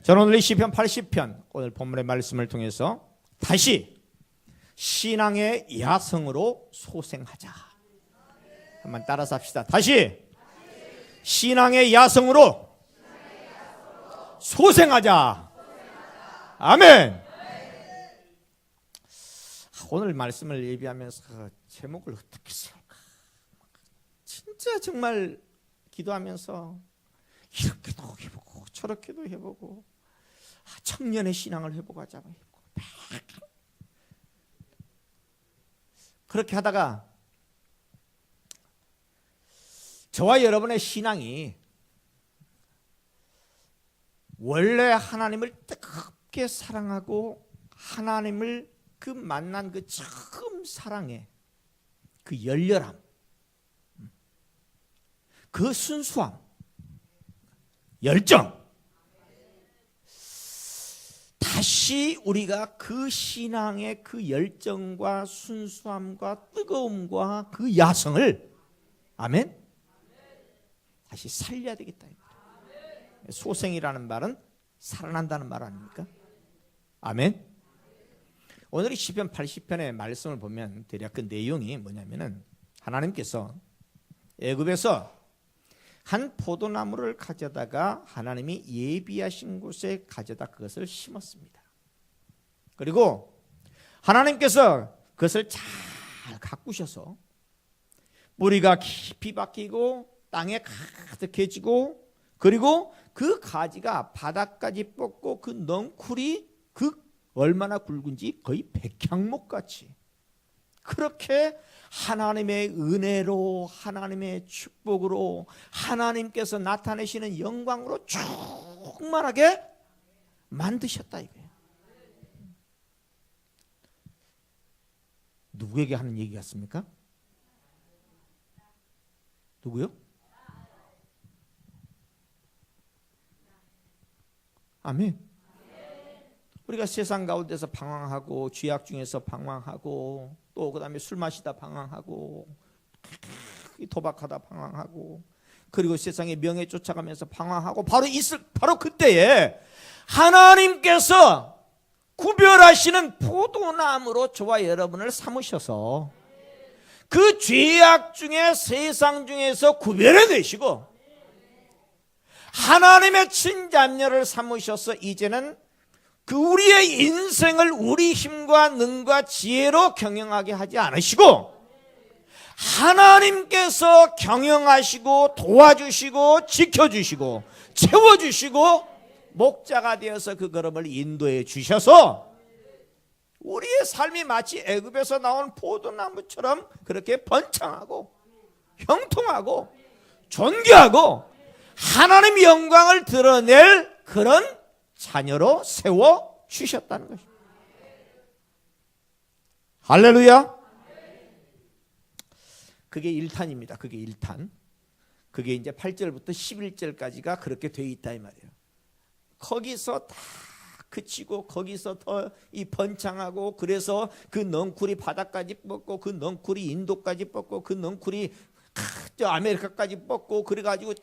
저는 오늘 시편 80편 오늘 본문의 말씀을 통해서 다시 신앙의 야성으로 소생하자. 한번 따라서 합시다. 다시 신앙의 야성으로 소생하자. 아멘. 오늘 말씀을 예비하면서 제목을 어떻게 쓸까? 진짜 정말 기도하면서 이렇게도 해보고 저렇게도 해보고 청년의 신앙을 회복하자고 했고 그렇게 하다가 저와 여러분의 신앙이 원래 하나님을 뜨겁게 사랑하고 하나님을 그 만난 그 처음 사랑의 그 열렬함, 그 순수함, 열정, 다시 우리가 그 신앙의 그 열정과 순수함과 뜨거움과 그 야성을 아멘? 다시 살려야 되겠다. 소생이라는 말은 살아난다는 말 아닙니까? 아멘? 오늘 이 시편 80편의 말씀을 보면 대략 그 내용이 뭐냐면은 하나님께서 애굽에서 한 포도나무를 가져다가 하나님이 예비하신 곳에 가져다 그것을 심었습니다. 그리고 하나님께서 그것을 잘 가꾸셔서 뿌리가 깊이 박히고 땅에 가득해지고 그리고 그 가지가 바닥까지 뻗고 그 넝쿨이 그 얼마나 굵은지 거의 백향목같이 그렇게 하나님의 은혜로 하나님의 축복으로 하나님께서 나타내시는 영광으로 충만하게 만드셨다 이거예요. 누구에게 하는 얘기 같습니까? 누구요? 아멘. 우리가 세상 가운데서 방황하고 죄악 중에서 방황하고 또 그다음에 술 마시다 방황하고 도박하다 방황하고 그리고 세상의 명예 쫓아가면서 방황하고 바로 그때에 하나님께서 구별하시는 포도나무로 저와 여러분을 삼으셔서 그 죄악 중에 세상 중에서 구별해내시고 하나님의 친자녀를 삼으셔서 이제는 그 우리의 인생을 우리 힘과 능과 지혜로 경영하게 하지 않으시고 하나님께서 경영하시고 도와주시고 지켜주시고 채워주시고 목자가 되어서 그 걸음을 인도해 주셔서 우리의 삶이 마치 애굽에서 나온 포도나무처럼 그렇게 번창하고 형통하고 존귀하고 하나님의 영광을 드러낼 그런 자녀로 세워 주셨다는 것입니다. 할렐루야. 그게 1탄입니다. 그게 1탄. 그게 이제 8절부터 11절까지가 그렇게 되어 있다 이 말이에요. 거기서 다 그치고 거기서 더 이 번창하고 그래서 그 넝쿨이 바다까지 뻗고 그 넝쿨이 인도까지 뻗고 그 넝쿨이 저 아메리카까지 뻗고 그래가지고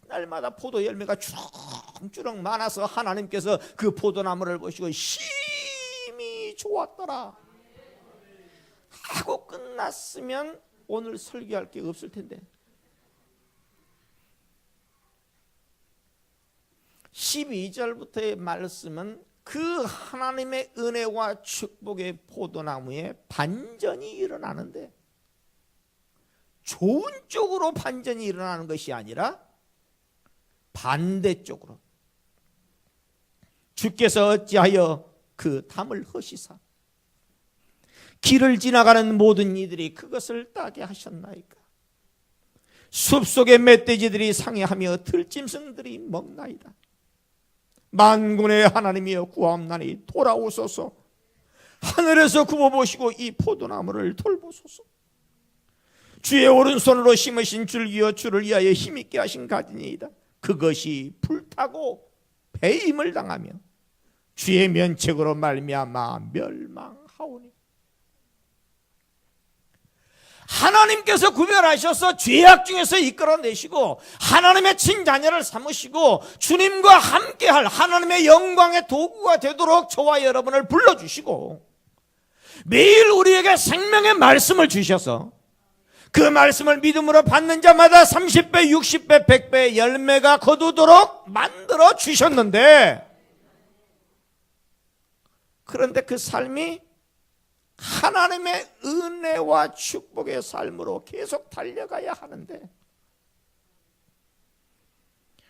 날마다 포도 열매가 주렁주렁 많아서 하나님께서 그 포도나무를 보시고 심히 좋았더라 하고 끝났으면 오늘 설교할 게 없을 텐데 12절부터의 말씀은 그 하나님의 은혜와 축복의 포도나무에 반전이 일어나는데 좋은 쪽으로 반전이 일어나는 것이 아니라 반대쪽으로 주께서 어찌하여 그 담을 허시사 길을 지나가는 모든 이들이 그것을 따게 하셨나이까 숲속의 멧돼지들이 상해하며 들짐승들이 먹나이다 만군의 하나님이여 구하옵나니 돌아오소서 하늘에서 굽어보시고 이 포도나무를 돌보소서 주의 오른손으로 심으신 줄기여 주를 위하여 힘있게 하신 가지니이다 그것이 불타고 배임을 당하며 주의 면책으로 말미암아 멸망하오니 하나님께서 구별하셔서 죄악 중에서 이끌어내시고 하나님의 친자녀를 삼으시고 주님과 함께할 하나님의 영광의 도구가 되도록 저와 여러분을 불러주시고 매일 우리에게 생명의 말씀을 주셔서 그 말씀을 믿음으로 받는 자마다 30배, 60배, 100배의 열매가 거두도록 만들어 주셨는데, 그런데 그 삶이 하나님의 은혜와 축복의 삶으로 계속 달려가야 하는데,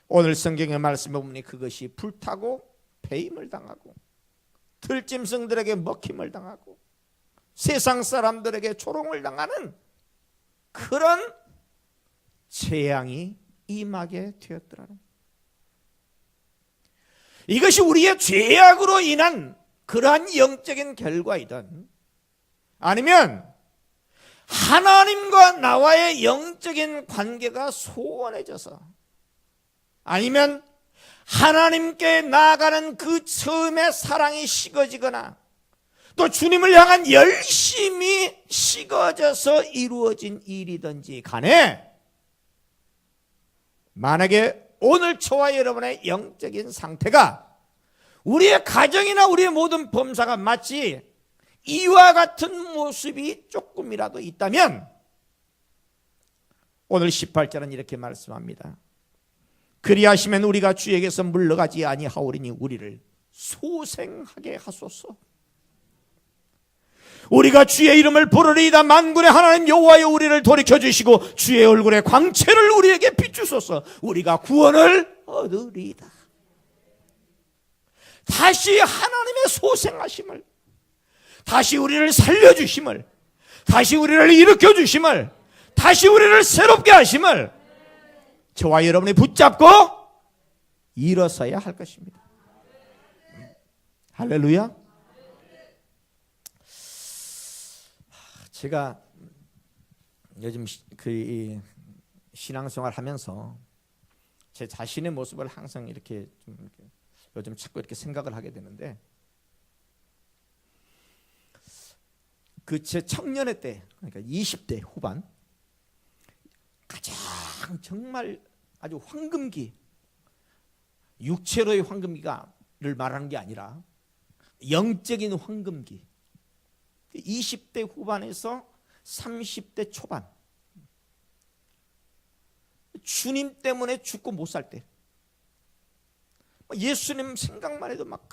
오늘 성경의 말씀에 보면 그것이 불타고 배임을 당하고 들짐승들에게 먹힘을 당하고 세상 사람들에게 조롱을 당하는 그런 재앙이 임하게 되었더라는, 이것이 우리의 죄악으로 인한 그러한 영적인 결과이든 아니면 하나님과 나와의 영적인 관계가 소원해져서 아니면 하나님께 나아가는 그 처음의 사랑이 식어지거나 또 주님을 향한 열심이 식어져서 이루어진 일이든지 간에, 만약에 오늘 저와 여러분의 영적인 상태가 우리의 가정이나 우리의 모든 범사가 마치 이와 같은 모습이 조금이라도 있다면 오늘 18절은 이렇게 말씀합니다. 그리하시면 우리가 주에게서 물러가지 아니하오리니 우리를 소생하게 하소서. 우리가 주의 이름을 부르리이다. 만군의 하나님 여호와여 우리를 돌이켜주시고 주의 얼굴의 광채를 우리에게 비추소서. 우리가 구원을 얻으리이다. 다시 하나님의 소생하심을, 다시 우리를 살려주심을, 다시 우리를 일으켜주심을, 다시 우리를 새롭게 하심을 저와 여러분이 붙잡고 일어서야 할 것입니다. 할렐루야. 제가 요즘 그 신앙생활 하면서 제 자신의 모습을 항상 이렇게 좀 요즘 자꾸 이렇게 생각을 하게 되는데, 그 제 청년의 때, 그러니까 20대 후반, 가장 정말 아주 황금기, 육체로의 황금기를 말하는 게 아니라 영적인 황금기, 20대 후반에서 30대 초반, 주님 때문에 죽고 못 살 때, 예수님 생각만 해도 막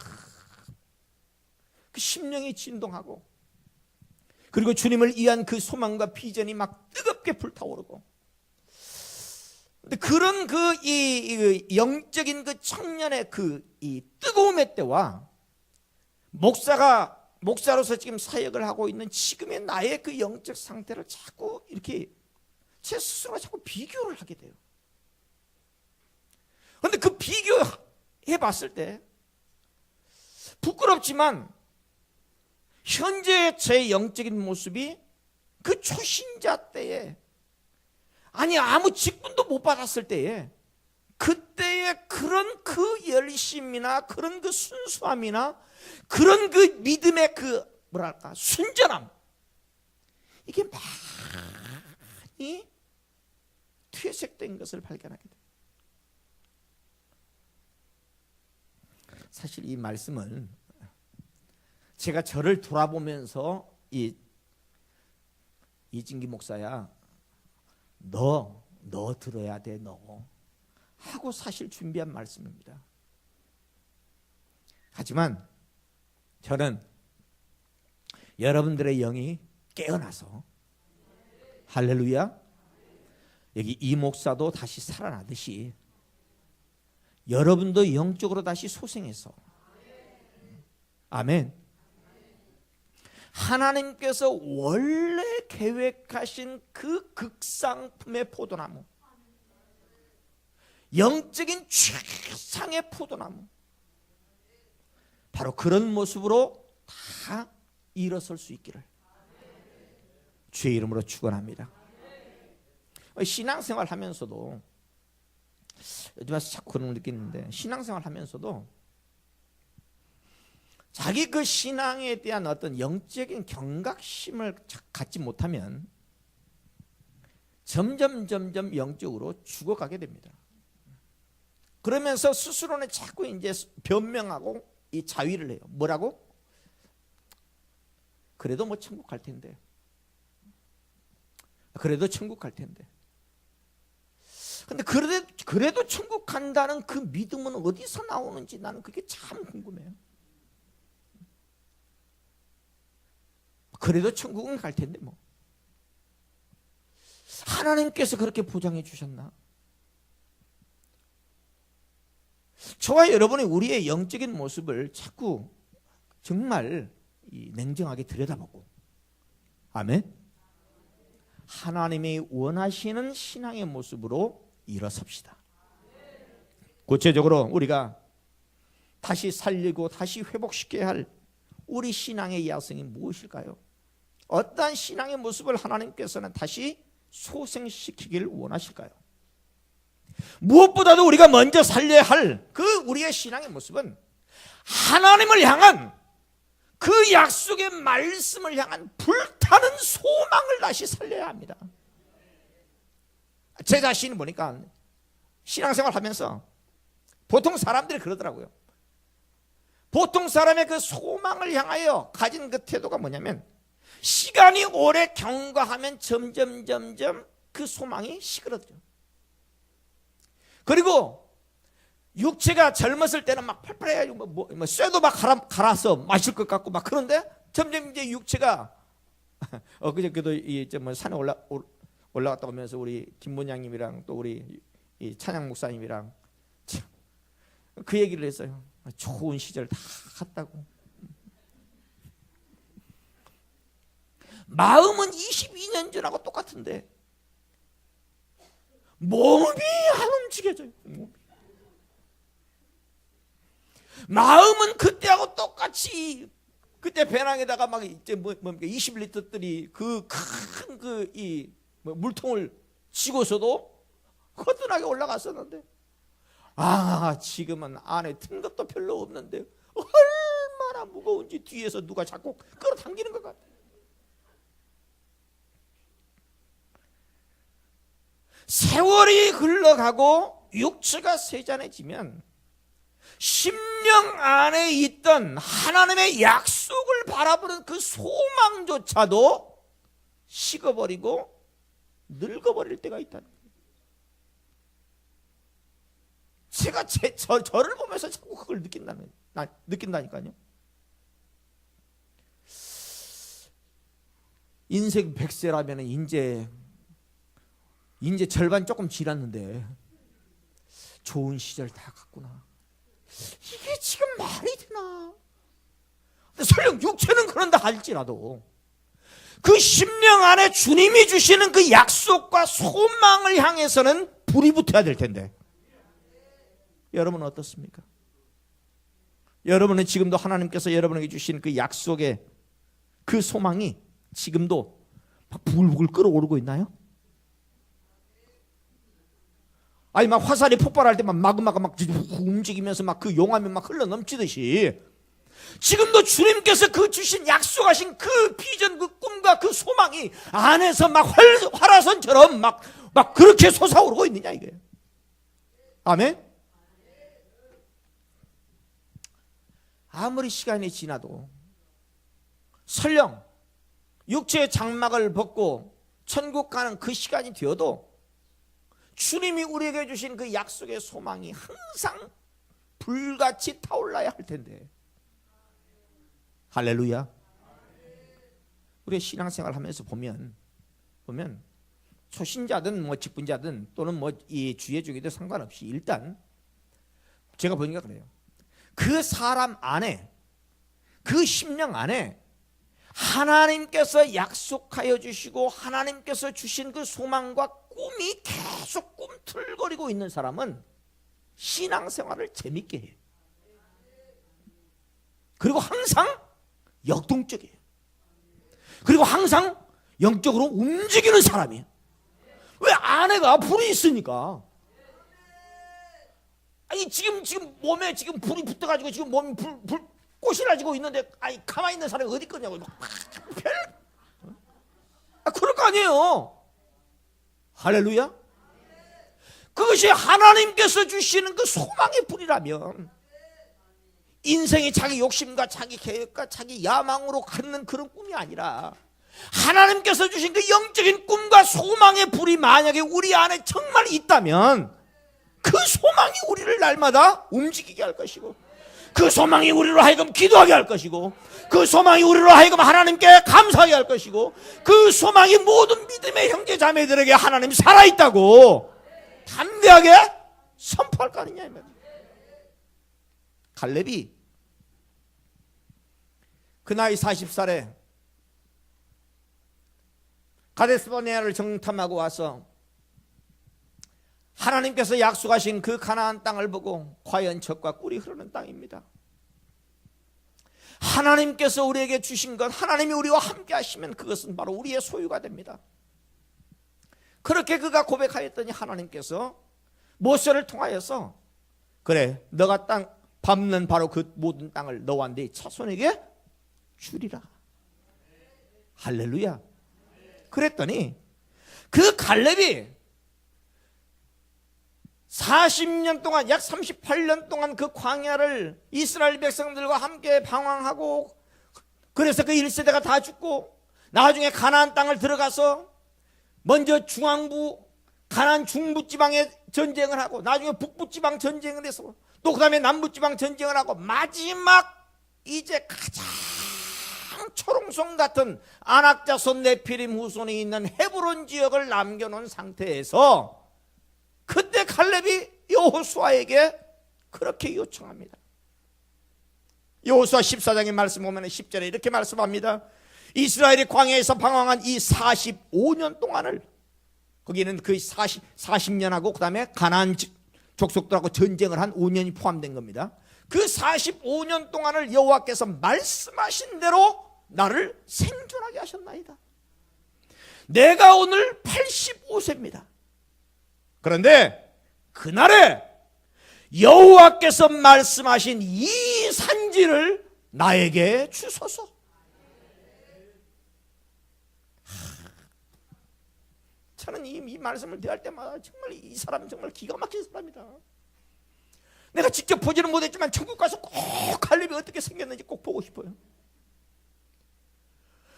그 심령이 진동하고, 그리고 주님을 위한 그 소망과 비전이 막 뜨겁게 불타오르고, 근데 그런 이 영적인 그 청년의 이 뜨거움의 때와 목사로서 지금 사역을 하고 있는 지금의 나의 그 영적 상태를 자꾸 이렇게 제 스스로가 자꾸 비교를 하게 돼요. 그런데 그 비교해 봤을 때 부끄럽지만 현재 제 영적인 모습이 그 초신자 때에, 아니 아무 직분도 못 받았을 때에 그때의 그런 그 열심이나 그런 그 순수함이나 그런 그 믿음의 그 뭐랄까 순전함, 이게 많이 퇴색된 것을 발견하게 돼요. 사실 이 말씀은 제가 저를 돌아보면서 이진기 목사야, 너 들어야 돼, 너 하고 사실 준비한 말씀입니다. 하지만 저는 여러분들의 영이 깨어나서, 할렐루야, 여기 이 목사도 다시 살아나듯이 여러분도 영적으로 다시 소생해서, 아멘, 하나님께서 원래 계획하신 그 극상품의 포도나무, 영적인 최상의 포도나무, 바로 그런 모습으로 다 일어설 수 있기를 주의 이름으로 축원합니다. 신앙생활 하면서도 요즘 와서 자꾸 그런 걸 느끼는데, 신앙생활 하면서도 자기 그 신앙에 대한 어떤 영적인 경각심을 갖지 못하면 점점 영적으로 죽어가게 됩니다. 그러면서 스스로는 자꾸 이제 변명하고 이 자위를 해요. 뭐라고? 그래도 뭐 천국 갈 텐데. 그래도 천국 갈 텐데. 근데 그래도 천국 간다는 그 믿음은 어디서 나오는지 나는 그게 참 궁금해요. 그래도 천국은 갈 텐데 뭐. 하나님께서 그렇게 보장해 주셨나? 저와 여러분이 우리의 영적인 모습을 자꾸 정말 냉정하게 들여다보고, 아멘? 하나님이 원하시는 신앙의 모습으로 일어섭시다. 구체적으로 우리가 다시 살리고 다시 회복시켜야 할 우리 신앙의 야성이 무엇일까요? 어떠한 신앙의 모습을 하나님께서는 다시 소생시키길 원하실까요? 무엇보다도 우리가 먼저 살려야 할 그 우리의 신앙의 모습은 하나님을 향한 그 약속의 말씀을 향한 불타는 소망을 다시 살려야 합니다. 제 자신이 보니까 신앙생활 하면서 보통 사람들이 그러더라고요. 보통 사람의 그 소망을 향하여 가진 그 태도가 뭐냐면, 시간이 오래 경과하면 점점 그 소망이 시끄러져. 그리고 육체가 젊었을 때는 막 팔팔해가지고 쇠도 막 갈아서 마실 것 같고 막 그런데 점점 이제 육체가 그저께도 산에 올라갔다 오면서 우리 김본장님이랑 또 우리 이 찬양 목사님이랑 그 얘기를 했어요. 좋은 시절 다 갔다고. 마음은 22년 전하고 똑같은데 몸이 안 움직여져요. 마음은 그때하고 똑같이, 그때 배낭에다가 막 이제 20리터짜리 그 큰 물통을 지고서도 거뜬하게 올라갔었는데, 지금은 안에 든 것도 별로 없는데 얼마나 무거운지 뒤에서 누가 자꾸 끌어당기는 것 같아. 세월이 흘러가고 육체가 세잔해지면 심령 안에 있던 하나님의 약속을 바라보는 그 소망조차도 식어버리고 늙어버릴 때가 있다는 거예요. 제가 저를 보면서 자꾸 그걸 느낀다니까요. 인생 100세라면 이제 절반 조금 지났는데 좋은 시절 다 갔구나. 이게 지금 말이 되나? 설령 육체는 그런다 할지라도 그 심령 안에 주님이 주시는 그 약속과 소망을 향해서는 불이 붙어야 될 텐데, 여러분은 어떻습니까? 여러분은 지금도 하나님께서 여러분에게 주신 그 약속의 그 소망이 지금도 막 부글부글 끓어오르고 있나요? 아니 막 화살이 폭발할 때 막 마그마가 막 움직이면서 막 그 용암이 막 흘러 넘치듯이 지금도 주님께서 그 주신 약속하신 그 비전, 그 꿈과 그 소망이 안에서 막 활화선처럼 막 그렇게 솟아오르고 있느냐 이거예요. 아멘? 아무리 시간이 지나도 설령 육체의 장막을 벗고 천국 가는 그 시간이 되어도 주님이 우리에게 주신 그 약속의 소망이 항상 불같이 타올라야 할 텐데. 할렐루야. 우리 신앙생활 하면서 보면 초신자든 뭐 직분자든 또는 뭐 이 주의 중에도 상관없이 일단 제가 보니까 그래요. 그 사람 안에, 그 심령 안에 하나님께서 약속하여 주시고 하나님께서 주신 그 소망과 꿈이 계속 꿈틀거리고 있는 사람은 신앙생활을 재밌게 해요. 그리고 항상 역동적이에요. 그리고 항상 영적으로 움직이는 사람이에요. 왜? 안에가 불이 있으니까. 아니 지금 몸에 지금 불이 붙어가지고 지금 몸이 꼬실라지고 있는데, 아니 가만히 있는 사람이 어디 거냐고. 그럴 거 아니에요. 할렐루야. 그것이 하나님께서 주시는 그 소망의 불이라면 인생이 자기 욕심과 자기 계획과 자기 야망으로 갖는 그런 꿈이 아니라 하나님께서 주신 그 영적인 꿈과 소망의 불이 만약에 우리 안에 정말 있다면 그 소망이 우리를 날마다 움직이게 할 것이고, 그 소망이 우리로 하여금 기도하게 할 것이고, 그 소망이 우리로 하여금 하나님께 감사하게 할 것이고, 그 소망이 모든 믿음의 형제 자매들에게 하나님 살아있다고 담대하게 선포할 거 아니냐 이 말이에요. 갈렙이 그 나이 40살에 가데스바네아를 정탐하고 와서 하나님께서 약속하신 그 가나안 땅을 보고 과연 젖과 꿀이 흐르는 땅입니다. 하나님께서 우리에게 주신 것, 하나님이 우리와 함께 하시면 그것은 바로 우리의 소유가 됩니다. 그렇게 그가 고백하였더니 하나님께서 모세를 통하여서 그래, 너가 땅 밟는 바로 그 모든 땅을 너와 네 자손에게 주리라. 할렐루야. 그랬더니 그 갈렙이 40년 동안, 약 38년 동안 그 광야를 이스라엘 백성들과 함께 방황하고, 그래서 그 1세대가 다 죽고 나중에 가나안 땅을 들어가서 먼저 중앙부 가나안 중부지방에 전쟁을 하고 나중에 북부지방 전쟁을 해서 또 그 다음에 남부지방 전쟁을 하고 마지막 이제 가장 초롱성 같은 안악자손 네피림 후손이 있는 헤브론 지역을 남겨놓은 상태에서 그때 갈렙이 여호수아에게 그렇게 요청합니다. 여호수아 14장의 말씀 보면 10절에 이렇게 말씀합니다. 이스라엘이 광야에서 방황한 이 45년 동안을, 거기는 그 40년하고 그 다음에 가나안 족속들하고 전쟁을 한 5년이 포함된 겁니다. 그 45년 동안을 여호와께서 말씀하신 대로 나를 생존하게 하셨나이다. 내가 오늘 85세입니다. 그런데 그날에 여호와께서 말씀하신 이 산지를 나에게 주소서. 저는 이 말씀을 대할 때마다 정말 이 사람 정말 기가 막힌 사람이다. 내가 직접 보지는 못했지만 천국 가서 꼭 갈렙이 어떻게 생겼는지 꼭 보고 싶어요.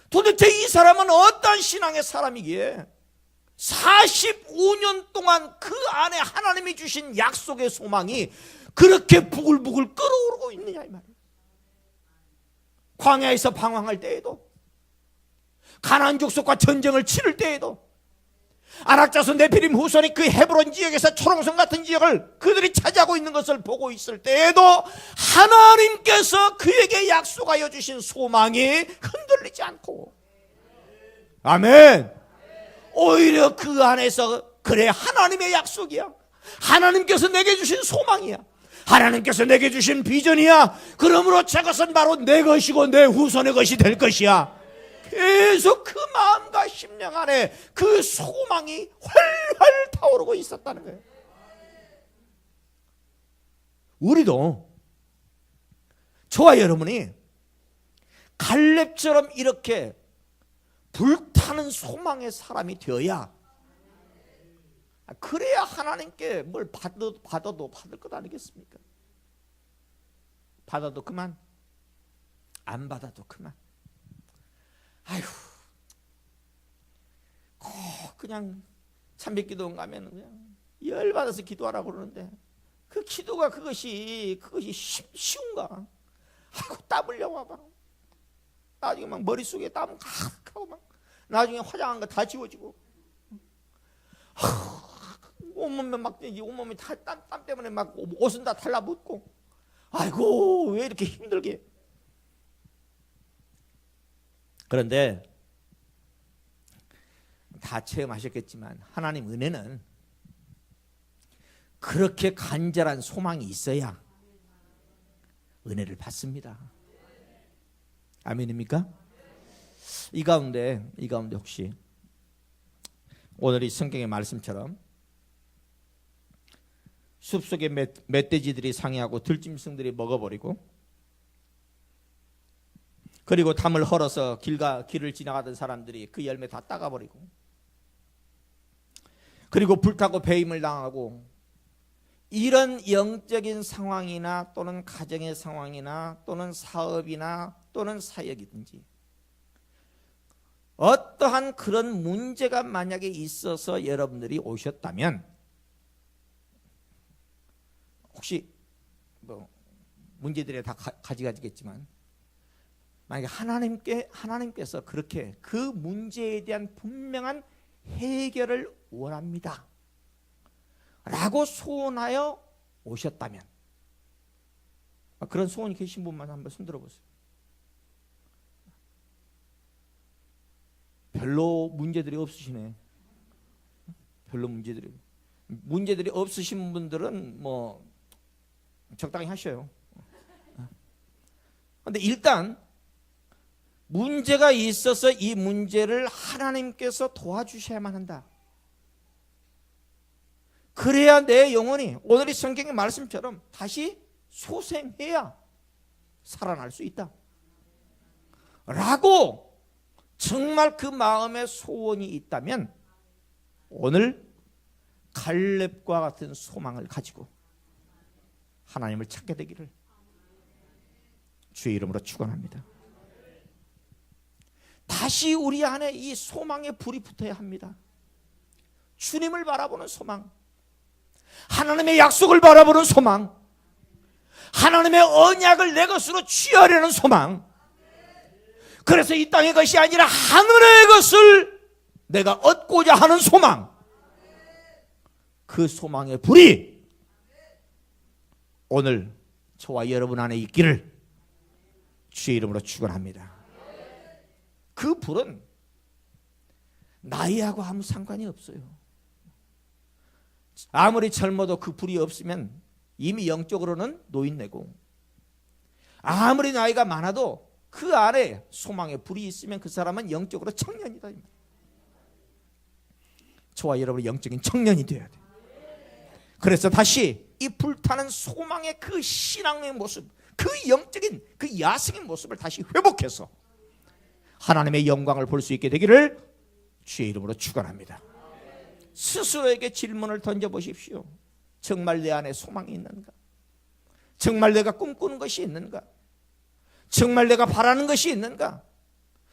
도대체 이 사람은 어떤 신앙의 사람이기에 45년 동안 그 안에 하나님이 주신 약속의 소망이 그렇게 부글부글 끓어오르고 있느냐 이 말이에요. 광야에서 방황할 때에도, 가나안 족속과 전쟁을 치를 때에도, 안악자손 네피림 후손이 그 헤브론 지역에서 초롱성 같은 지역을 그들이 차지하고 있는 것을 보고 있을 때에도 하나님께서 그에게 약속하여 주신 소망이 흔들리지 않고, 아멘. 오히려 그 안에서 그래, 하나님의 약속이야, 하나님께서 내게 주신 소망이야, 하나님께서 내게 주신 비전이야, 그러므로 저것은 바로 내 것이고 내 후손의 것이 될 것이야. 계속 그 마음과 심령 안에 그 소망이 활활 타오르고 있었다는 거예요. 우리도, 저와 여러분이 갈렙처럼 이렇게 불타는 소망의 사람이 되어야, 그래야 하나님께 뭘 받아도 받을 것 아니겠습니까? 받아도 그만, 안 받아도 그만. 아휴, 꼭 그냥 참배기도 가면 그냥 열받아서 기도하라고 그러는데 그 기도가 그것이 쉬운가? 아이고, 땀 흘려와 봐. 나중에 막 머릿속에 땀 가득하고 막 나중에 화장한 거 다 지워지고, 온몸에 막 온몸이 다 땀 때문에 막 옷은 다 달라붙고, 아이고 왜 이렇게 힘들게. 그런데 다 체험하셨겠지만 하나님 은혜는 그렇게 간절한 소망이 있어야 은혜를 받습니다. 아멘입니까? 이 가운데 혹시 오늘 이 성경의 말씀처럼 숲속에 멧돼지들이 상해하고 들짐승들이 먹어버리고, 그리고 담을 헐어서 길을 지나가던 사람들이 그 열매 다 따가버리고, 그리고 불타고 배임을 당하고, 이런 영적인 상황이나 또는 가정의 상황이나 또는 사업이나 또는 사역이든지 어떠한 그런 문제가 만약에 있어서 여러분들이 오셨다면, 혹시 뭐 문제들이 다 가지가지겠지만 만약에 하나님께서 그렇게 그 문제에 대한 분명한 해결을 원합니다 라고 소원하여 오셨다면, 그런 소원이 계신 분만 한번 손 들어보세요. 별로 문제들이 없으시네. 별로 문제들이 없으신 분들은 뭐 적당히 하셔요. 그런데 일단 문제가 있어서 이 문제를 하나님께서 도와주셔야만 한다. 그래야 내 영혼이 오늘 이 성경의 말씀처럼 다시 소생해야 살아날 수 있다 라고 정말 그 마음에 소원이 있다면, 오늘 갈렙과 같은 소망을 가지고 하나님을 찾게 되기를 주의 이름으로 축원합니다. 다시 우리 안에 이 소망의 불이 붙어야 합니다. 주님을 바라보는 소망, 하나님의 약속을 바라보는 소망, 하나님의 언약을 내 것으로 취하려는 소망. 그래서 이 땅의 것이 아니라 하늘의 것을 내가 얻고자 하는 소망. 그 소망의 불이 오늘 저와 여러분 안에 있기를 주의 이름으로 축원합니다. 그 불은 나이하고 아무 상관이 없어요. 아무리 젊어도 그 불이 없으면 이미 영적으로는 노인네고, 아무리 나이가 많아도 그 안에 소망의 불이 있으면 그 사람은 영적으로 청년이다. 저와 여러분이 영적인 청년이 되어야 돼요. 그래서 다시 이 불타는 소망의 그 신앙의 모습, 그 영적인 그 야성의 모습을 다시 회복해서 하나님의 영광을 볼 수 있게 되기를 주의 이름으로 축원합니다. 스스로에게 질문을 던져보십시오. 정말 내 안에 소망이 있는가? 정말 내가 꿈꾸는 것이 있는가? 정말 내가 바라는 것이 있는가?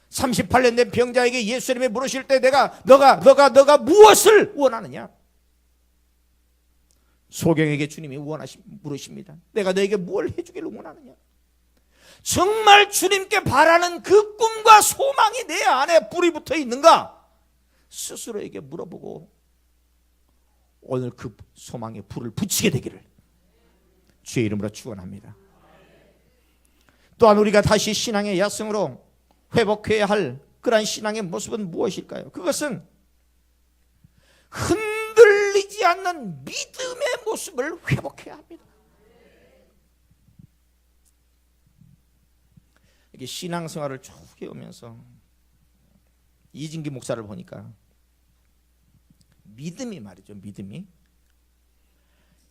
38년 된 병자에게 예수님이 물으실 때 너가 무엇을 원하느냐? 소경에게 주님이 물으십니다. 내가 너에게 뭘 해주기를 원하느냐? 정말 주님께 바라는 그 꿈과 소망이 내 안에 불이 붙어 있는가? 스스로에게 물어보고 오늘 그 소망에 불을 붙이게 되기를 주의 이름으로 축원합니다. 또한 우리가 다시 신앙의 야성으로 회복해야 할 그러한 신앙의 모습은 무엇일까요? 그것은 흔들리지 않는 믿음의 모습을 회복해야 합니다. 이게 신앙생활을 쭉 해오면서 이진기 목사를 보니까 믿음이 말이죠. 믿음이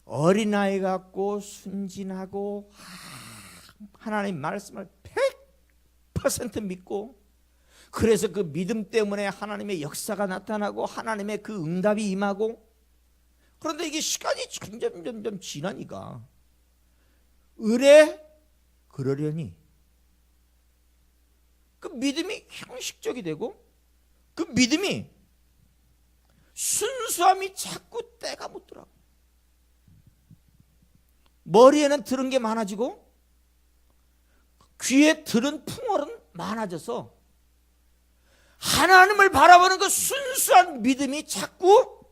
어린아이 같고 순진하고 하나님 말씀을 100% 믿고, 그래서 그 믿음 때문에 하나님의 역사가 나타나고 하나님의 그 응답이 임하고, 그런데 이게 시간이 점점 지나니까 의뢰 그러려니 그 믿음이 형식적이 되고, 그 믿음이 순수함이 자꾸 때가 묻더라고. 머리에는 들은 게 많아지고 귀에 들은 풍월은 많아져서 하나님을 바라보는 그 순수한 믿음이 자꾸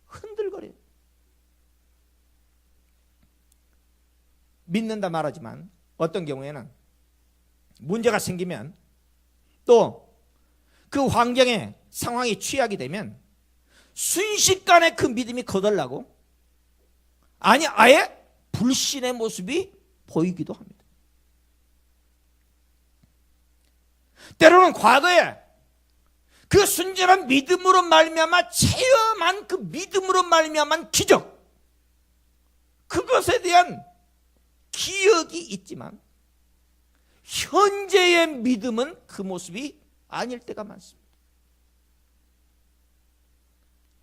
흔들거려요. 믿는다 말하지만 어떤 경우에는 문제가 생기면, 또 그 환경에 상황이 취하게 되면 순식간에 그 믿음이 거덜나고, 아니 아예 불신의 모습이 보이기도 합니다. 때로는 과거에 그 순전한 믿음으로 말미암아 체험한 그 믿음으로 말미암은 기적, 그것에 대한 기억이 있지만 현재의 믿음은 그 모습이 아닐 때가 많습니다.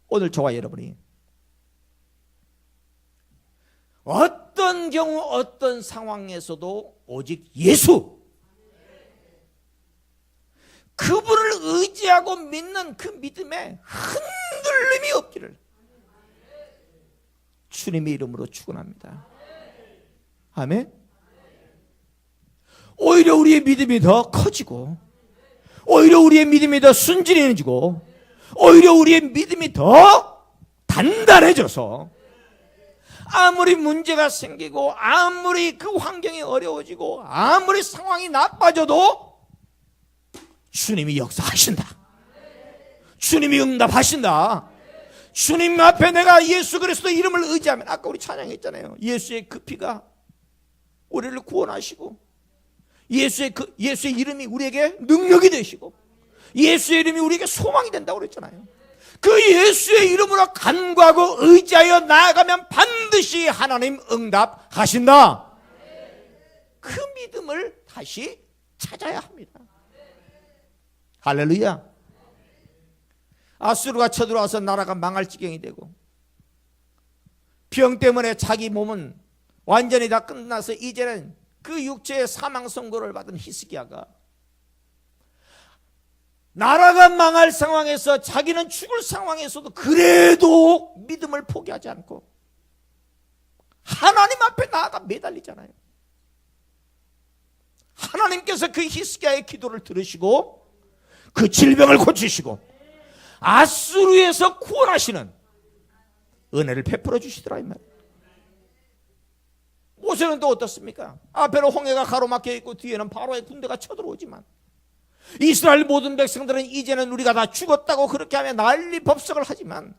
오늘 저와 여러분이 어떤 경우 어떤 상황에서도 오직 예수, 그분을 의지하고 믿는 그 믿음에 흔들림이 없기를 주님의 이름으로 축원합니다. 아멘. 오히려 우리의 믿음이 더 커지고, 오히려 우리의 믿음이 더 순진해지고, 오히려 우리의 믿음이 더 단단해져서 아무리 문제가 생기고 아무리 그 환경이 어려워지고 아무리 상황이 나빠져도 주님이 역사하신다. 주님이 응답하신다. 주님 앞에 내가 예수 그리스도 이름을 의지하면, 아까 우리 찬양했잖아요. 예수의 그 피가 우리를 구원하시고, 예수의 이름이 우리에게 능력이 되시고, 예수의 이름이 우리에게 소망이 된다고 그랬잖아요. 그 예수의 이름으로 간구하고 의지하여 나아가면 반드시 하나님 응답하신다. 그 믿음을 다시 찾아야 합니다. 할렐루야. 아수르가 쳐들어와서 나라가 망할 지경이 되고, 병 때문에 자기 몸은 완전히 다 끝나서 이제는 그 육체의 사망 선고를 받은 히스기야가 나라가 망할 상황에서, 자기는 죽을 상황에서도 그래도 믿음을 포기하지 않고 하나님 앞에 나아가 매달리잖아요. 하나님께서 그 히스기야의 기도를 들으시고 그 질병을 고치시고 아수르에서 구원하시는 은혜를 베풀어 주시더라 이 말이에요. 모세는 또 어떻습니까? 앞에는 홍해가 가로막혀 있고 뒤에는 바로의 군대가 쳐들어오지만 이스라엘 모든 백성들은 이제는 우리가 다 죽었다고 그렇게 하며 난리 법석을 하지만,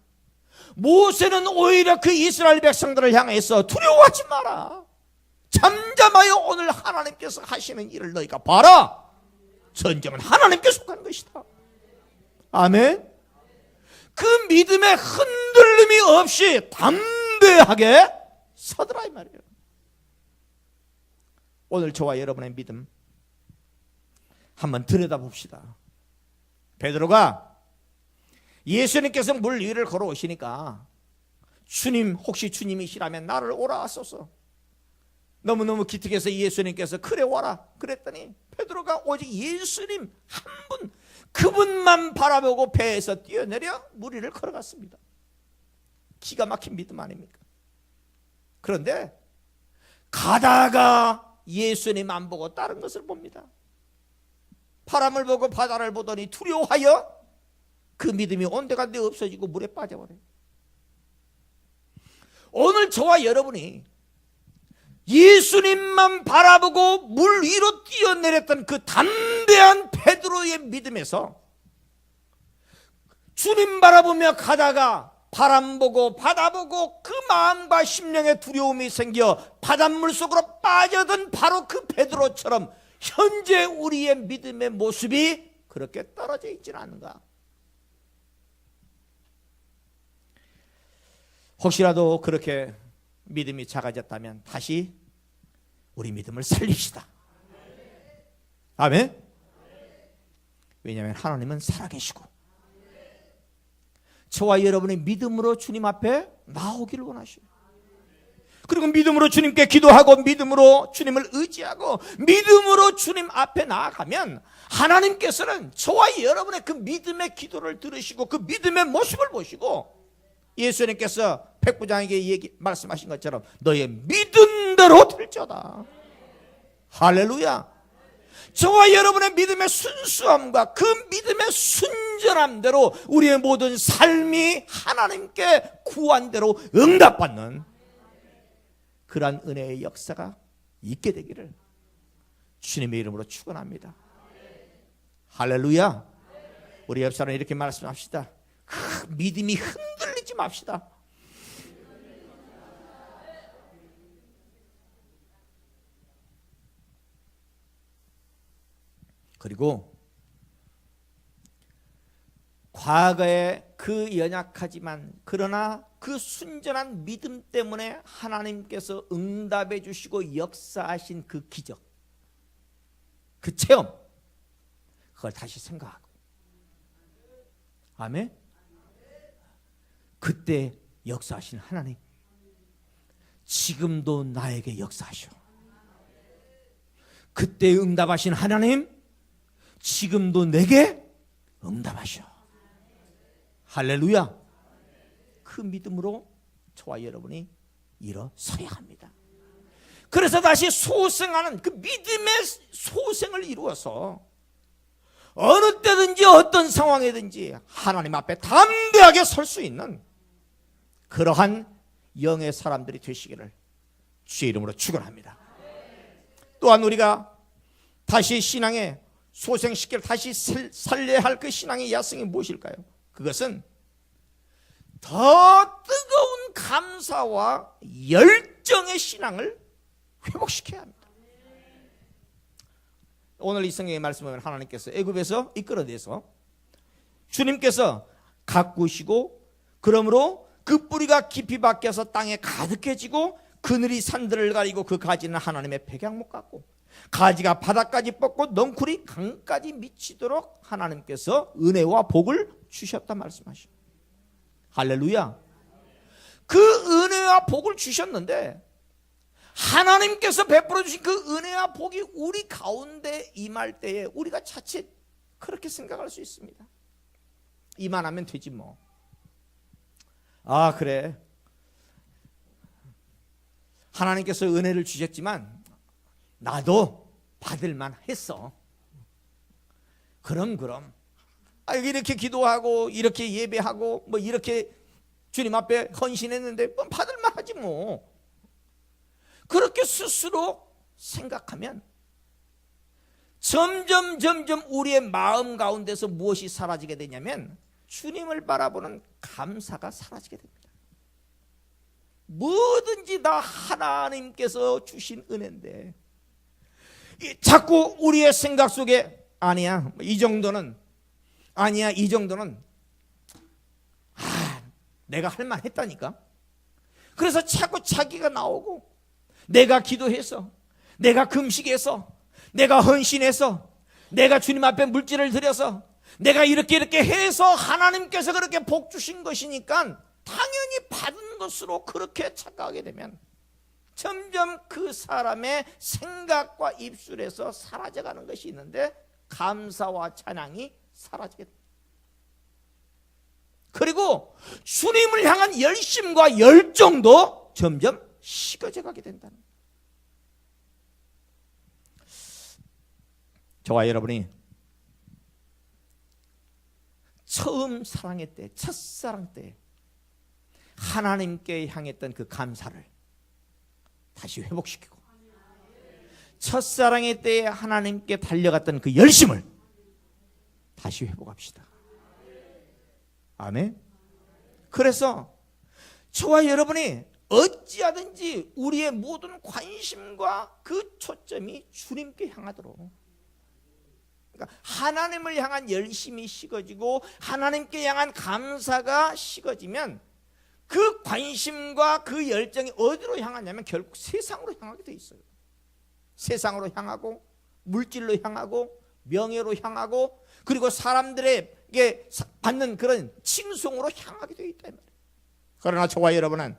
모세는 오히려 그 이스라엘 백성들을 향해서 두려워하지 마라, 잠잠하여 오늘 하나님께서 하시는 일을 너희가 봐라. 전쟁은 하나님께 속한 것이다. 아멘. 그 믿음에 흔들림이 없이 담대하게 서더라 이 말이에요. 오늘 저와 여러분의 믿음 한번 들여다봅시다. 베드로가 예수님께서 물 위를 걸어오시니까, 주님 혹시 주님이시라면 나를 오라 하소서. 너무너무 기특해서 예수님께서 그래 와라 그랬더니 베드로가 오직 예수님 한 분, 그분만 바라보고 배에서 뛰어내려 물 위를 걸어갔습니다. 기가 막힌 믿음 아닙니까? 그런데 가다가 예수님 안 보고 다른 것을 봅니다. 바람을 보고 바다를 보더니 두려워하여 그 믿음이 온데간데 없어지고 물에 빠져버려요. 오늘 저와 여러분이 예수님만 바라보고 물 위로 뛰어내렸던 그 담대한 베드로의 믿음에서, 주님 바라보며 가다가 바람 보고 바다 보고 그 마음과 심령의 두려움이 생겨 바닷물 속으로 빠져든 바로 그 베드로처럼 현재 우리의 믿음의 모습이 그렇게 떨어져 있지는 않은가? 혹시라도 그렇게 믿음이 작아졌다면 다시 우리 믿음을 살립시다. 아멘. 왜냐하면 하나님은 살아계시고 저와 여러분의 믿음으로 주님 앞에 나오기를 원하시오. 그리고 믿음으로 주님께 기도하고 믿음으로 주님을 의지하고 믿음으로 주님 앞에 나아가면 하나님께서는 저와 여러분의 그 믿음의 기도를 들으시고 그 믿음의 모습을 보시고, 예수님께서 백부장에게 말씀하신 것처럼 너의 믿음대로 될지어다. 할렐루야. 저와 여러분의 믿음의 순수함과 그 믿음의 순전함대로 우리의 모든 삶이 하나님께 구한 대로 응답받는 그러한 은혜의 역사가 있게 되기를 주님의 이름으로 축원합니다. 할렐루야. 우리 옆 사람 이렇게 말씀합시다. 믿음이 흔들리지 맙시다. 그리고 과거에 그 연약하지만 그러나 그 순전한 믿음 때문에 하나님께서 응답해 주시고 역사하신 그 기적, 그 체험, 그걸 다시 생각하고. 아멘. 그때 역사하신 하나님, 지금도 나에게 역사하셔. 그때 응답하신 하나님, 지금도 내게 응답하셔. 할렐루야. 그 믿음으로 저와 여러분이 일어서야 합니다. 그래서 다시 소생하는 그 믿음의 소생을 이루어서 어느 때든지 어떤 상황이든지 하나님 앞에 담대하게 설 수 있는 그러한 영의 사람들이 되시기를 주의 이름으로 축원합니다. 또한 우리가 다시 신앙의 소생시킬 다시 살려야 할 그 신앙의 야성이 무엇일까요? 그것은 더 뜨거운 감사와 열정의 신앙을 회복시켜야 합니다. 오늘 이 성경의 말씀을 하나님께서 애굽에서 이끌어내서 주님께서 가꾸시고, 그러므로 그 뿌리가 깊이 박혀서 땅에 가득해지고 그늘이 산들을 가리고 그 가지는 하나님의 백양목 같고 가지가 바닥까지 뻗고 넝쿨이 강까지 미치도록 하나님께서 은혜와 복을 주셨다 말씀하시오. 할렐루야. 그 은혜와 복을 주셨는데 하나님께서 베풀어 주신 그 은혜와 복이 우리 가운데 임할 때에 우리가 자칫 그렇게 생각할 수 있습니다. 이만하면 되지 뭐. 아, 그래, 하나님께서 은혜를 주셨지만 나도 받을만 했어. 그럼 이렇게 기도하고 이렇게 예배하고 뭐 이렇게 주님 앞에 헌신했는데 뭐 받을만 하지 뭐. 그렇게 스스로 생각하면 점점 우리의 마음 가운데서 무엇이 사라지게 되냐면 주님을 바라보는 감사가 사라지게 됩니다. 뭐든지 다 하나님께서 주신 은혜인데 자꾸 우리의 생각 속에 아니야, 이 정도는 아니야, 이 정도는 내가 할 만했다니까. 그래서 자꾸 자기가 나오고, 내가 기도해서, 내가 금식해서, 내가 헌신해서, 내가 주님 앞에 물질을 드려서, 내가 이렇게 해서 하나님께서 그렇게 복 주신 것이니까 당연히 받은 것으로 그렇게 착각하게 되면 점점 그 사람의 생각과 입술에서 사라져가는 것이 있는데 감사와 찬양이 사라지게 됩니다. 그리고 주님을 향한 열심과 열정도 점점 식어져 가게 된다는 거예요. 저와 여러분이 처음 사랑의 때, 첫사랑 때 하나님께 향했던 그 감사를 다시 회복시키고, 첫사랑의 때에 하나님께 달려갔던 그 열심을 다시 회복합시다. 아멘. 그래서 저와 여러분이 어찌하든지 우리의 모든 관심과 그 초점이 주님께 향하도록, 그러니까 하나님을 향한 열심이 식어지고 하나님께 향한 감사가 식어지면 그 관심과 그 열정이 어디로 향하냐면 결국 세상으로 향하게 돼 있어요. 세상으로 향하고, 물질로 향하고, 명예로 향하고, 그리고 사람들에게 받는 그런 칭송으로 향하게 돼 있다 말이에요. 그러나 저와 여러분은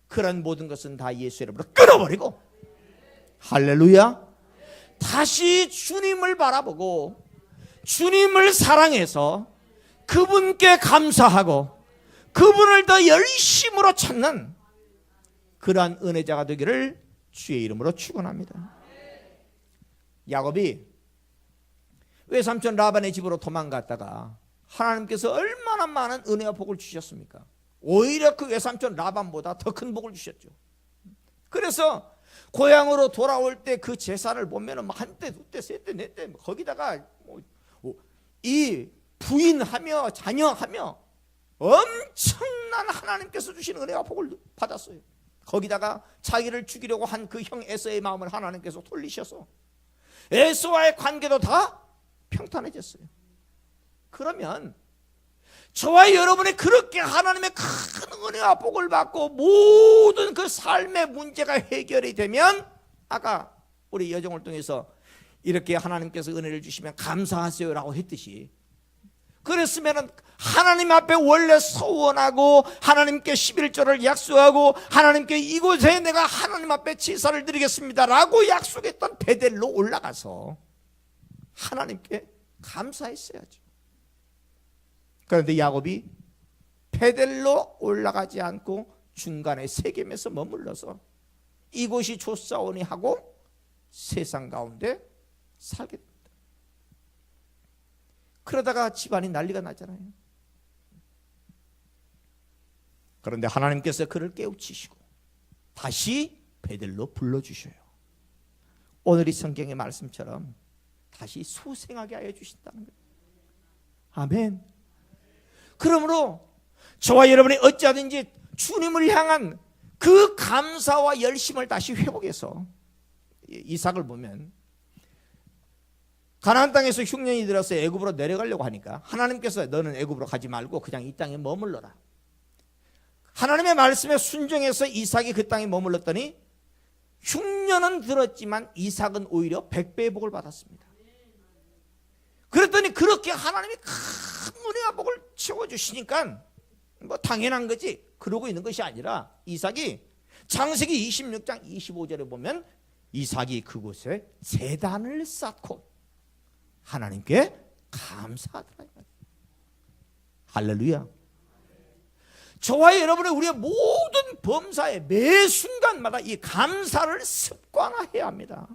그런 모든 것은 다 예수 이름으로 끊어버리고, 할렐루야, 다시 주님을 바라보고 주님을 사랑해서 그분께 감사하고 그분을 더 열심으로 찾는 그러한 은혜자가 되기를 주의 이름으로 축원합니다. 야곱이 외삼촌 라반의 집으로 도망갔다가 하나님께서 얼마나 많은 은혜와 복을 주셨습니까? 오히려 그 외삼촌 라반보다 더 큰 복을 주셨죠. 그래서 고향으로 돌아올 때 그 제사를 보면은 한 때, 두 때, 세 때, 네 때, 거기다가 이 부인하며 자녀하며 엄청난 하나님께서 주신 은혜와 복을 받았어요. 거기다가 자기를 죽이려고 한 그 형 에서의 마음을 하나님께서 돌리셔서 에서와의 관계도 다 평탄해졌어요. 그러면 저와 여러분이 그렇게 하나님의 큰 은혜와 복을 받고 모든 그 삶의 문제가 해결이 되면, 아까 우리 여정을 통해서 이렇게 하나님께서 은혜를 주시면 감사하세요라고 했듯이 그랬으면 하나님 앞에 원래 소원하고 하나님께 11조를 약속하고 하나님께 이곳에 내가 하나님 앞에 제사를 드리겠습니다 라고 약속했던 베델로 올라가서 하나님께 감사했어야죠. 그런데 야곱이 베델로 올라가지 않고 중간에 세겜에서 머물러서 이곳이 좋사오니 하고 세상 가운데 살게 됩니다. 그러다가 집안이 난리가 나잖아요. 그런데 하나님께서 그를 깨우치시고 다시 베델로 불러주셔요. 오늘 이 성경의 말씀처럼 다시 소생하게 하여 주신다는 거예요. 아멘. 그러므로 저와 여러분이 어찌하든지 주님을 향한 그 감사와 열심을 다시 회복해서, 이삭을 보면 가나안 땅에서 흉년이 들어서 애굽으로 내려가려고 하니까 하나님께서 너는 애굽으로 가지 말고 그냥 이 땅에 머물러라. 하나님의 말씀에 순종해서 이삭이 그 땅에 머물렀더니 흉년은 들었지만 이삭은 오히려 100배의 복을 받았습니다. 그랬더니 그렇게 하나님이 큰 은혜와 복을 채워주시니까 뭐 당연한 거지, 그러고 있는 것이 아니라 이삭이 창세기 26장 25절에 보면 이삭이 그곳에 제단을 쌓고 하나님께 감사하더라. 할렐루야. 저와 여러분의 우리의 모든 범사에 매 순간마다 이 감사를 습관화해야 합니다.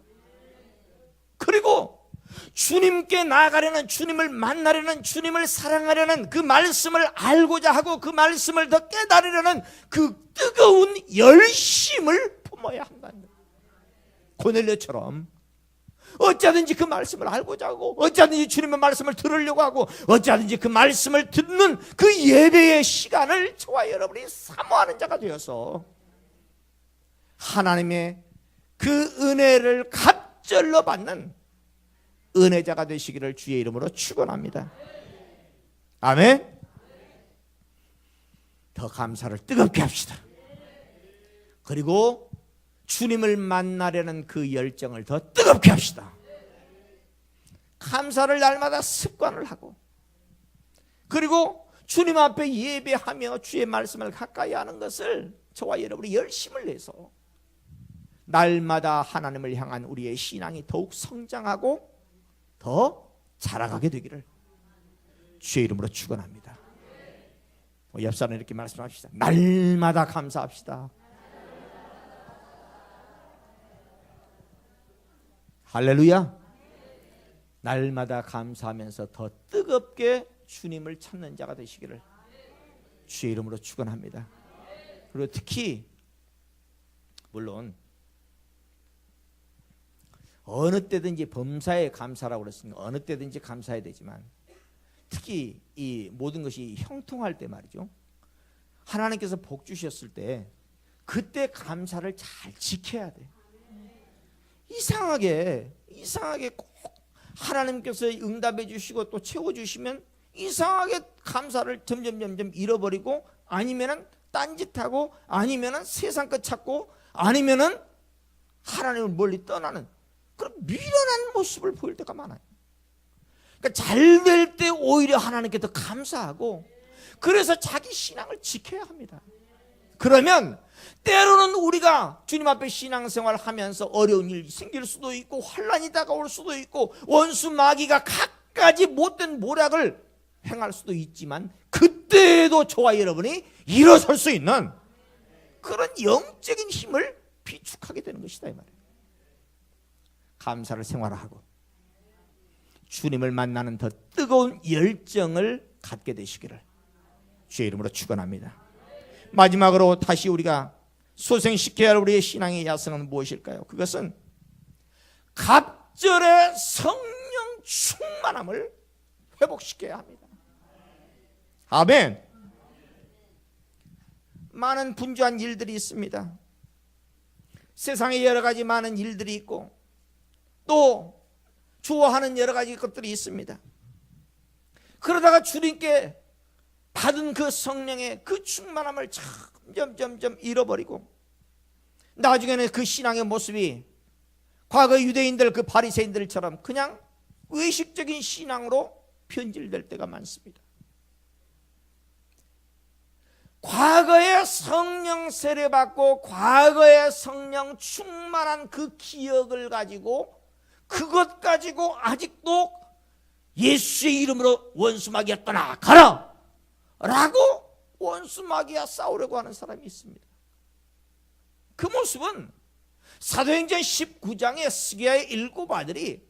그리고 주님께 나아가려는, 주님을 만나려는, 주님을 사랑하려는 그 말씀을 알고자 하고 그 말씀을 더 깨달으려는 그 뜨거운 열심을 품어야 한다는 거예요. 고넬료처럼 어찌하든지 그 말씀을 알고자 하고, 어찌하든지 주님의 말씀을 들으려고 하고, 어찌하든지 그 말씀을 듣는 그 예배의 시간을 저와 여러분이 사모하는 자가 되어서 하나님의 그 은혜를 갑절로 받는 은혜자가 되시기를 주의 이름으로 축원합니다. 아멘. 더 감사를 뜨겁게 합시다. 그리고 주님을 만나려는 그 열정을 더 뜨겁게 합시다. 감사를 날마다 습관을 하고, 그리고 주님 앞에 예배하며 주의 말씀을 가까이 하는 것을 저와 여러분이 열심을 내서 날마다 하나님을 향한 우리의 신앙이 더욱 성장하고 더 자라가게 되기를 주의 이름으로 축원합니다. 옆 사람 이렇게 말씀합시다. 날마다 감사합시다. 할렐루야. 날마다 감사하면서 더 뜨겁게 주님을 찾는 자가 되시기를 주의 이름으로 축원합니다. 그리고 특히 물론 어느 때든지 범사에 감사라고 그랬으니까 어느 때든지 감사해야 되지만, 특히 이 모든 것이 형통할 때 말이죠, 하나님께서 복 주셨을 때 그때 감사를 잘 지켜야 돼. 이상하게 꼭 하나님께서 응답해 주시고 또 채워주시면 이상하게 감사를 점점 잃어버리고, 아니면은 딴짓하고, 아니면은 세상 것 찾고, 아니면은 하나님을 멀리 떠나는 그런 미련한 모습을 보일 때가 많아요. 그러니까 잘 될 때 오히려 하나님께 더 감사하고, 그래서 자기 신앙을 지켜야 합니다. 그러면 때로는 우리가 주님 앞에 신앙생활을 하면서 어려운 일이 생길 수도 있고, 환난이 다가올 수도 있고, 원수 마귀가 갖가지 못된 모략을 행할 수도 있지만, 그때에도 저와 여러분이 일어설 수 있는 그런 영적인 힘을 비축하게 되는 것이다 이 말이에요. 감사를 생활하고 주님을 만나는 더 뜨거운 열정을 갖게 되시기를 주의 이름으로 축원합니다. 마지막으로 다시 우리가 소생시켜야 할 우리의 신앙의 야성은 무엇일까요? 그것은 갑절의 성령 충만함을 회복시켜야 합니다. 아멘. 많은 분주한 일들이 있습니다. 세상에 여러 가지 많은 일들이 있고, 또 좋아하는 여러 가지 것들이 있습니다. 그러다가 주님께 받은 그 성령의 그 충만함을 점점 잃어버리고, 나중에는 그 신앙의 모습이 과거 유대인들 그 바리새인들처럼 그냥 의식적인 신앙으로 변질될 때가 많습니다. 과거에 성령 세례받고 과거에 성령 충만한 그 기억을 가지고 그것 가지고 아직도 예수의 이름으로 원수마귀야 떠나가라 라고 원수마귀와 싸우려고 하는 사람이 있습니다. 그 모습은 사도행전 19장의 스가랴의 7 아들이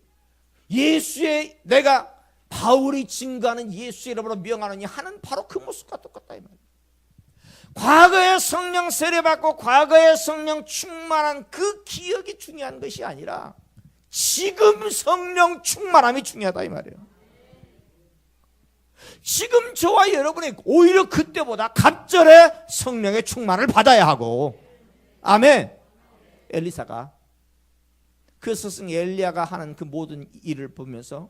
예수의 내가 바울이 증거하는 예수의 이름으로 명하느니 하는 바로 그 모습과 똑같다 이 말이에요. 과거에 성령 세례받고 과거에 성령 충만한 그 기억이 중요한 것이 아니라 지금 성령 충만함이 중요하다 이 말이에요. 지금 저와 여러분이 오히려 그때보다 갑절에 성령의 충만을 받아야 하고, 아멘. 엘리사가 그 스승 엘리야가 하는 그 모든 일을 보면서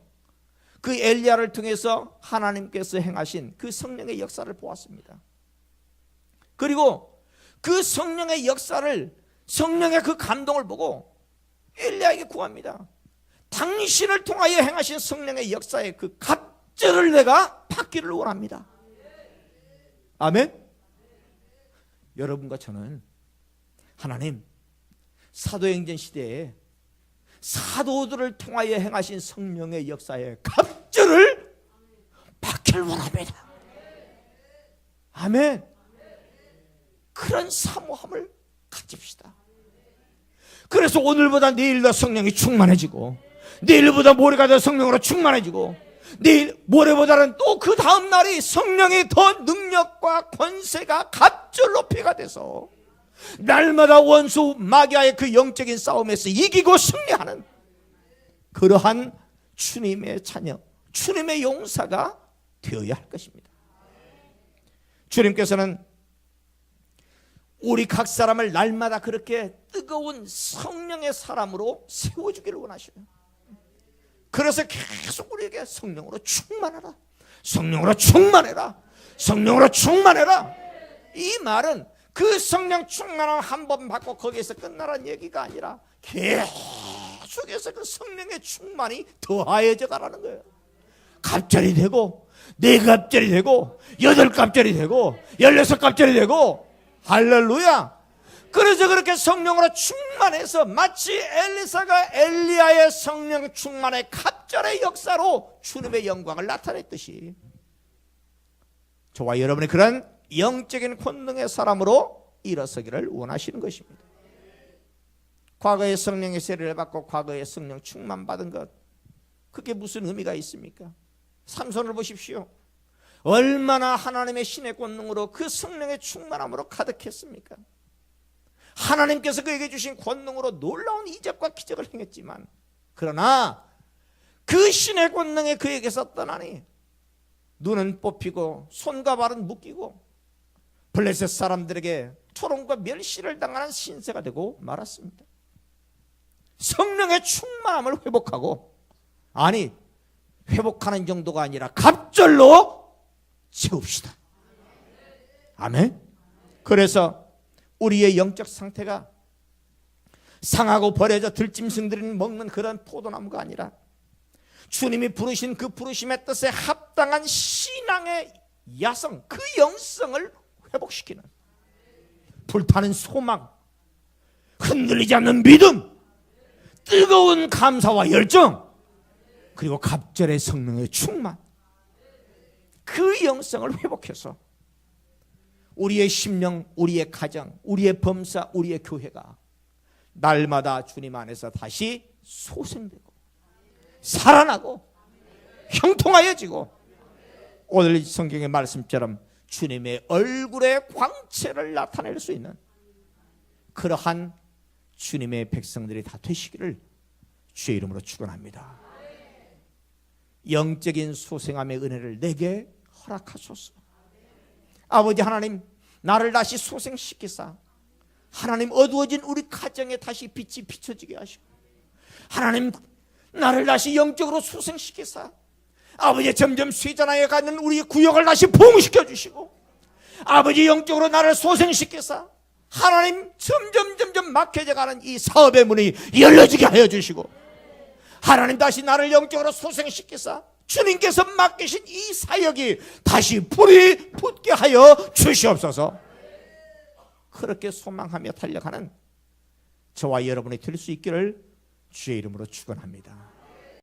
그 엘리야를 통해서 하나님께서 행하신 그 성령의 역사를 보았습니다. 그리고 그 성령의 역사를, 성령의 그 감동을 보고 엘리야에게 구합니다. 당신을 통하여 행하신 성령의 역사의 그 갑절을 내가 받기를 원합니다. 아멘. 여러분과 저는 하나님 사도행전 시대에 사도들을 통하여 행하신 성령의 역사의 갑절을 받기를 원합니다. 아멘. 그런 사모함을 가집시다. 그래서 오늘보다 내일도 성령이 충만해지고, 내일보다 모레가 더 성령으로 충만해지고, 내일 모레보다는 또 그 다음 날이 성령의 더 능력과 권세가 갑절로 피가 돼서 날마다 원수 마귀와의 그 영적인 싸움에서 이기고 승리하는 그러한 주님의 자녀, 주님의 용사가 되어야 할 것입니다. 주님께서는 우리 각 사람을 날마다 그렇게 뜨거운 성령의 사람으로 세워주기를 원하셔요. 그래서 계속 우리에게 성령으로 충만하라, 성령으로 충만해라, 성령으로 충만해라. 이 말은 그 성령 충만함 한 번 받고 거기에서 끝나라는 얘기가 아니라 계속해서 그 성령의 충만이 더하여져 가라는 거예요. 갑절이 되고, 4갑절이 되고, 8갑절이 되고, 16갑절이 되고, 할렐루야. 그래서 그렇게 성령으로 충만해서 마치 엘리사가 엘리야의 성령 충만의 갑절의 역사로 주님의 영광을 나타냈듯이 저와 여러분이 그런 영적인 권능의 사람으로 일어서기를 원하시는 것입니다. 과거에 성령의 세례를 받고 과거에 성령 충만 받은 것, 그게 무슨 의미가 있습니까? 삼손을 보십시오. 얼마나 하나님의 신의 권능으로 그 성령의 충만함으로 가득했습니까? 하나님께서 그에게 주신 권능으로 놀라운 이적과 기적을 행했지만, 그러나 그 신의 권능에 그에게서 떠나니 눈은 뽑히고 손과 발은 묶이고 블레셋 사람들에게 토론과 멸시를 당하는 신세가 되고 말았습니다. 성령의 충만함을 회복하고, 아니 회복하는 정도가 아니라 갑절로 채웁시다. 아멘. 그래서 우리의 영적 상태가 상하고 버려져 들짐승들이 먹는 그런 포도나무가 아니라 주님이 부르신 그 부르심의 뜻에 합당한 신앙의 야성, 그 영성을 회복시키는 불타는 소망, 흔들리지 않는 믿음, 뜨거운 감사와 열정, 그리고 갑절의 성령의 충만, 그 영성을 회복해서 우리의 심령, 우리의 가정, 우리의 범사, 우리의 교회가 날마다 주님 안에서 다시 소생되고 살아나고 형통하여지고, 오늘 성경의 말씀처럼 주님의 얼굴의 광채를 나타낼 수 있는 그러한 주님의 백성들이 다 되시기를 주의 이름으로 축원합니다. 영적인 소생함의 은혜를 내게 허락하소서. 아버지 하나님, 나를 다시 소생시키사 하나님 어두워진 우리 가정에 다시 빛이 비춰지게 하시고, 하나님 나를 다시 영적으로 소생시키사 아버지 점점 쇠잔하여 가는 우리 구역을 다시 부흥시켜 주시고, 아버지 영적으로 나를 소생시키사 하나님 점점 막혀져 가는 이 사업의 문이 열려지게 하여 주시고, 하나님 다시 나를 영적으로 소생시키사 주님께서 맡기신 이 사역이 다시 불이 붙게 하여 주시옵소서. 그렇게 소망하며 달려가는 저와 여러분이 될 수 있기를 주의 이름으로 축원합니다.